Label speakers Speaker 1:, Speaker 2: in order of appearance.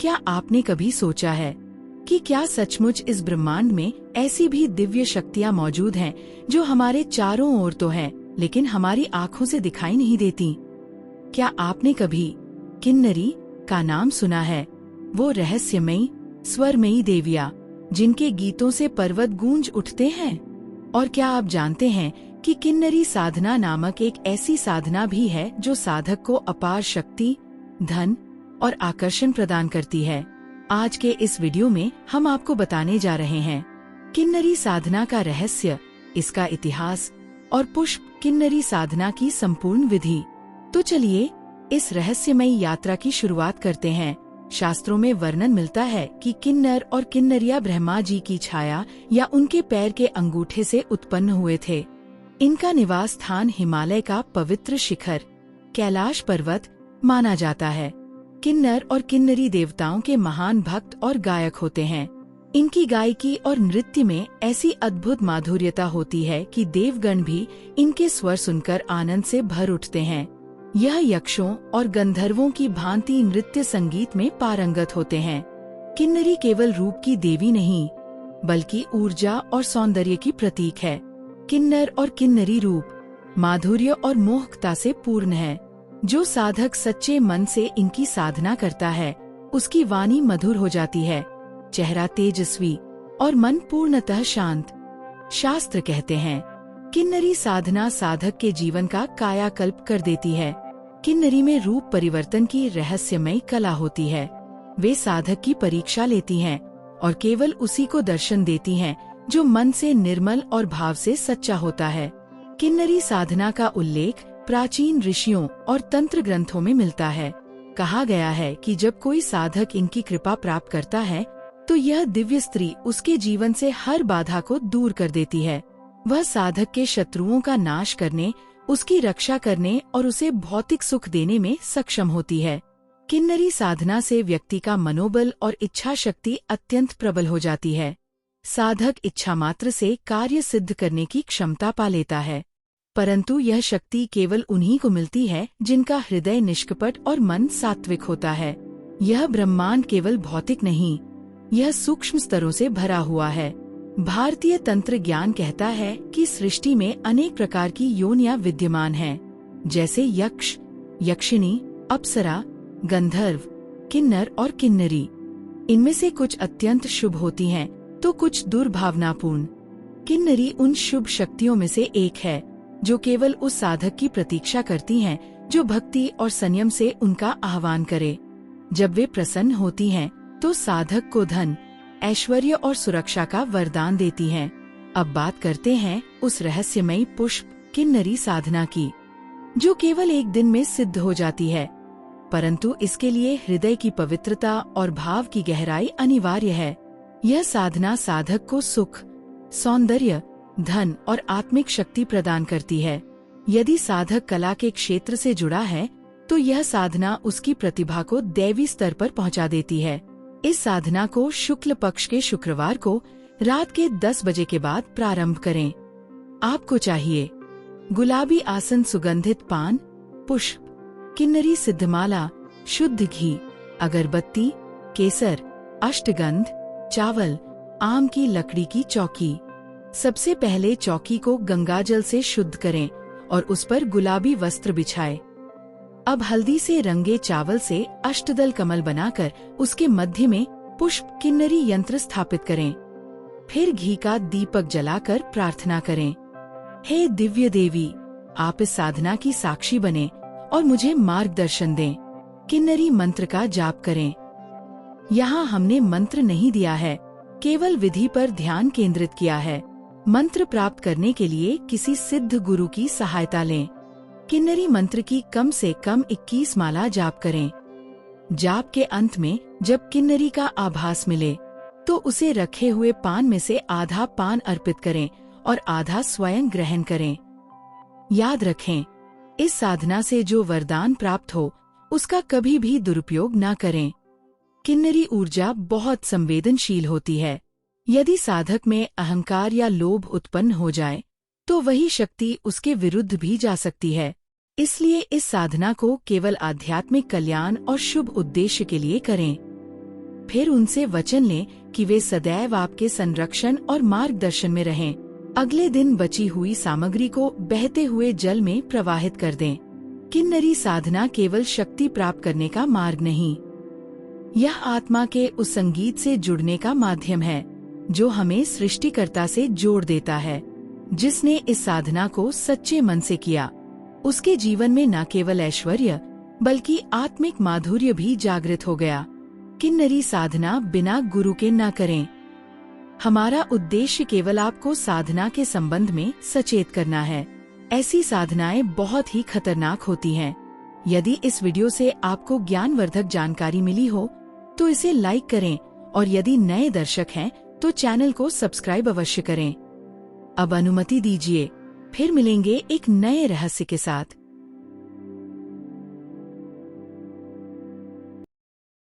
Speaker 1: क्या आपने कभी सोचा है कि क्या सचमुच इस ब्रह्मांड में ऐसी भी दिव्य शक्तियाँ मौजूद हैं जो हमारे चारों ओर तो हैं, लेकिन हमारी आँखों से दिखाई नहीं देती? क्या आपने कभी किन्नरी का नाम सुना है? वो रहस्यमयी स्वरमयी देवियाँ जिनके गीतों से पर्वत गूंज उठते हैं। और क्या आप जानते हैं कि किन्नरी साधना नामक एक ऐसी साधना भी है जो साधक को अपार शक्ति, धन और आकर्षण प्रदान करती है। आज के इस वीडियो में हम आपको बताने जा रहे हैं किन्नरी साधना का रहस्य, इसका इतिहास और पुष्प किन्नरी साधना की संपूर्ण विधि। तो चलिए इस रहस्यमयी यात्रा की शुरुआत करते हैं। शास्त्रों में वर्णन मिलता है कि किन्नर और किन्नरिया ब्रह्मा जी की छाया या उनके पैर के अंगूठे से उत्पन्न हुए थे। इनका निवास स्थान हिमालय का पवित्र शिखर कैलाश पर्वत माना जाता है। किन्नर और किन्नरी देवताओं के महान भक्त और गायक होते हैं। इनकी गायकी और नृत्य में ऐसी अद्भुत माधुर्यता होती है कि देवगण भी इनके स्वर सुनकर आनंद से भर उठते हैं। यह यक्षों और गंधर्वों की भांति नृत्य संगीत में पारंगत होते हैं। किन्नरी केवल रूप की देवी नहीं, बल्कि ऊर्जा और सौंदर्य की प्रतीक है। किन्नर और किन्नरी रूप माधुर्य और मोहकता से पूर्ण है। जो साधक सच्चे मन से इनकी साधना करता है, उसकी वाणी मधुर हो जाती है, चेहरा तेजस्वी और मन पूर्णतः शांत। शास्त्र कहते हैं किन्नरी साधना साधक के जीवन का कायाकल्प कर देती है। किन्नरी में रूप परिवर्तन की रहस्यमयी कला होती है। वे साधक की परीक्षा लेती हैं और केवल उसी को दर्शन देती हैं जो मन से निर्मल और भाव से सच्चा होता है। किन्नरी साधना का उल्लेख प्राचीन ऋषियों और तंत्र ग्रंथों में मिलता है। कहा गया है कि जब कोई साधक इनकी कृपा प्राप्त करता है तो यह दिव्य स्त्री उसके जीवन से हर बाधा को दूर कर देती है। वह साधक के शत्रुओं का नाश करने, उसकी रक्षा करने और उसे भौतिक सुख देने में सक्षम होती है। किन्नरी साधना से व्यक्ति का मनोबल और इच्छा शक्ति अत्यंत प्रबल हो जाती है। साधक इच्छा मात्र से कार्य सिद्ध करने की क्षमता पा लेता है, परंतु यह शक्ति केवल उन्हीं को मिलती है जिनका हृदय निष्कपट और मन सात्विक होता है। यह ब्रह्मांड केवल भौतिक नहीं, यह सूक्ष्म स्तरों से भरा हुआ है। भारतीय तंत्र ज्ञान कहता है कि सृष्टि में अनेक प्रकार की योनियां विद्यमान हैं, जैसे यक्ष, यक्षिणी, अप्सरा, गंधर्व, किन्नर और किन्नरी। इनमें से कुछ अत्यंत शुभ होती हैं, तो कुछ दुर्भावनापूर्ण। किन्नरी उन शुभ शक्तियों में से एक है जो केवल उस साधक की प्रतीक्षा करती हैं जो भक्ति और संयम से उनका आह्वान करे। जब वे प्रसन्न होती हैं तो साधक को धन, ऐश्वर्य और सुरक्षा का वरदान देती हैं। अब बात करते हैं उस रहस्यमयी पुष्प किन्नरी साधना की, जो केवल एक दिन में सिद्ध हो जाती है, परंतु इसके लिए हृदय की पवित्रता और भाव की गहराई अनिवार्य है। यह साधना साधक को सुख, सौंदर्य, धन और आत्मिक शक्ति प्रदान करती है। यदि साधक कला के क्षेत्र से जुड़ा है तो यह साधना उसकी प्रतिभा को दैवी स्तर पर पहुंचा देती है। इस साधना को शुक्ल पक्ष के शुक्रवार को रात के 10 बजे के बाद प्रारंभ करें। आपको चाहिए गुलाबी आसन, सुगंधित पान, पुष्प, किन्नरी सिद्धमाला, शुद्ध घी, अगरबत्ती, केसर, अष्टगंध, चावल, आम की लकड़ी की चौकी। सबसे पहले चौकी को गंगाजल से शुद्ध करें और उस पर गुलाबी वस्त्र बिछाएं। अब हल्दी से रंगे चावल से अष्टदल कमल बनाकर उसके मध्य में पुष्प किन्नरी यंत्र स्थापित करें। फिर घी का दीपक जलाकर प्रार्थना करें, हे दिव्य देवी, आप इस साधना की साक्षी बने और मुझे मार्गदर्शन दें। किन्नरी मंत्र का जाप करें। यहाँ हमने मंत्र नहीं दिया है, केवल विधि पर ध्यान केंद्रित किया है। मंत्र प्राप्त करने के लिए किसी सिद्ध गुरु की सहायता लें। किन्नरी मंत्र की कम से कम 21 माला जाप करें। जाप के अंत में जब किन्नरी का आभास मिले तो उसे रखे हुए पान में से आधा पान अर्पित करें और आधा स्वयं ग्रहण करें। याद रखें, इस साधना से जो वरदान प्राप्त हो उसका कभी भी दुरुपयोग न करें। किन्नरी ऊर्जा बहुत संवेदनशील होती है। यदि साधक में अहंकार या लोभ उत्पन्न हो जाए तो वही शक्ति उसके विरुद्ध भी जा सकती है। इसलिए इस साधना को केवल आध्यात्मिक कल्याण और शुभ उद्देश्य के लिए करें। फिर उनसे वचन लें कि वे सदैव आपके संरक्षण और मार्गदर्शन में रहें। अगले दिन बची हुई सामग्री को बहते हुए जल में प्रवाहित कर दें। किन्नरी साधना केवल शक्ति प्राप्त करने का मार्ग नहीं, यह आत्मा के उस संगीत से जुड़ने का माध्यम है जो हमें सृष्टिकर्ता से जोड़ देता है। जिसने इस साधना को सच्चे मन से किया, उसके जीवन में न केवल ऐश्वर्य बल्कि आत्मिक माधुर्य भी जागृत हो गया। किन्नरी साधना बिना गुरु के न करें। हमारा उद्देश्य केवल आपको साधना के संबंध में सचेत करना है। ऐसी साधनाएं बहुत ही खतरनाक होती हैं। यदि इस वीडियो से आपको ज्ञानवर्धक जानकारी मिली हो तो इसे लाइक करें और यदि नए दर्शक हैं तो चैनल को सब्सक्राइब अवश्य करें। अब अनुमति दीजिए, फिर मिलेंगे एक नए रहस्य के साथ।